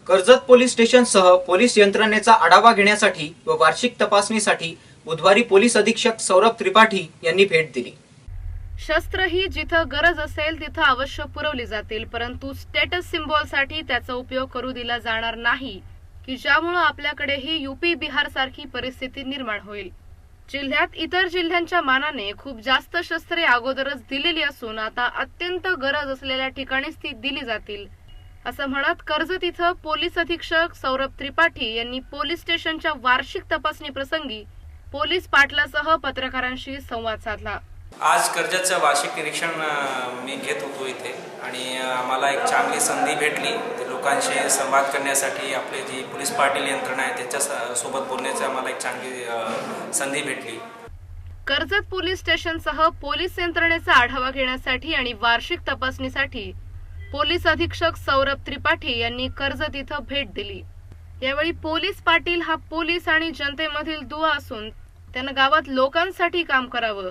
Karjat police स्टेशनसह police यंत्रणेचा आढावा घेण्यासाठी व वार्षिक तपासणीसाठी बुधवारी पोलीस अधीक्षक सौरभ त्रिपाठी यांनी भेट दिली। शस्त्र ही जिथं गरज असेल तिथं अवश्य पुरवली जातील, परंतु स्टेटस सिम्बॉलसाठी त्याचा उपयोग करू दिला जाणार नाही की ज्यामुळे आपल्याकडेही यूपी बिहार सारखी परिस्थिती निर्माण होईल। जिल्ह्यात इतर जिल्ह्यांच्या मानाने खूप जास्त शस्त्रे अगोदरच दिलेली असून आता अत्यंत गरज असलेल्या ठिकाणीच ती दिली जातील, असं म्हणत कर्जत इथं पोलीस अधीक्षक सौरभ त्रिपाठी यांनी पोलीस स्टेशनच्या वार्षिक तपासणी प्रसंगी पोलीस पाटलासह पत्रकारांशी संवाद साधला। आज कर्जतचं वार्षिक निरीक्षण मी घेत होतो इथे आणि आम्हाला एक चांगली संधी भेटली लोकांशी संवाद करण्यासाठी। आपले जी पोलीस पाटील यंत्रणा आहे त्याच्या सोबत बोलण्याची आम्हाला एक चांगली संधी भेटली। कर्जत पोलीस स्टेशनसह पोलीस यंत्रणेचा आढावा घेण्यासाठी आणि वार्षिक तपासणीसाठी पोलीस अधीक्षक सौरभ त्रिपाठी यांनी कर्जत इथं भेट दिली। यावेळी पोलीस पाटील हा पोलीस आणि जनतेमधील दुवा असून त्यानं गावात लोकांसाठी काम करावं,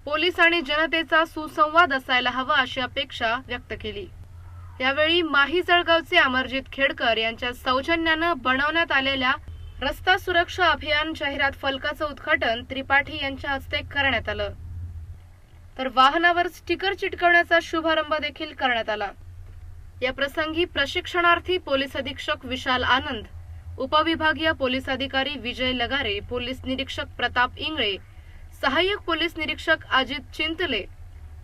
पोलीस आणि जनतेचा सुसंवाद असायला हवा अशी अपेक्षा व्यक्त केली। यावेळी माही जळगावचे अमरजित खेडकर यांच्या सौजन्यानं बनवण्यात आलेल्या रस्ता सुरक्षा अभियान जाहिरात फलकाचं उद्घाटन त्रिपाठी यांच्या हस्ते करण्यात आलं, तर वाहनावर स्टिकर चिटकवण्याचा शुभारंभ देखील करण्यात आला। या प्रसंगी प्रशिक्षणार्थी पोलीस अधीक्षक विशाल आनंद, उपविभागीय पोलीस अधिकारी विजय लगारे, पोलीस निरीक्षक प्रताप इंगळे, सहाय्यक पोलीस निरीक्षक अजित चिंतले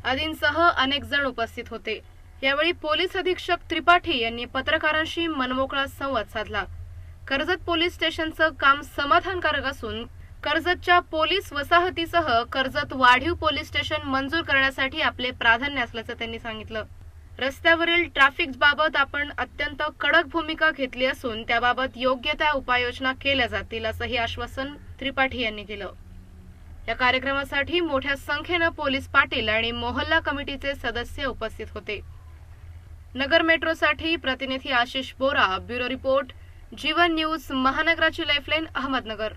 आदींसह अनेक जण उपस्थित होते। यावेळी पोलीस अधीक्षक त्रिपाठी यांनी पत्रकारांशी मनमोकळा संवाद साधला। कर्जत पोलीस स्टेशनचं काम समाधानकारक असून कर्जतच्या पोलीस वसाहतीसह कर्जत वाढीव पोलीस स्टेशन मंजूर करण्यासाठी आपले प्राधान्य असल्याचं त्यांनी सांगितलं। रस्त्यावरील ट्रॅफिक बाबत आपण अत्यंत कडक भूमिका घेतली असून त्याबाबत योग्य त्या उपाययोजना केल्या जातील असंही आश्वासन त्रिपाठी यांनी दिलं। या कार्यक्रमासाठी मोठ्या संख्येनं पोलीस पाटील आणि मोहल्ला कमिटीचे सदस्य उपस्थित होते। नगर मेट्रोसाठी प्रतिनिधी आशिष बोरा, ब्युरो रिपोर्ट, जीवन न्यूज, महानगराची लाईफलाईन, अहमदनगर।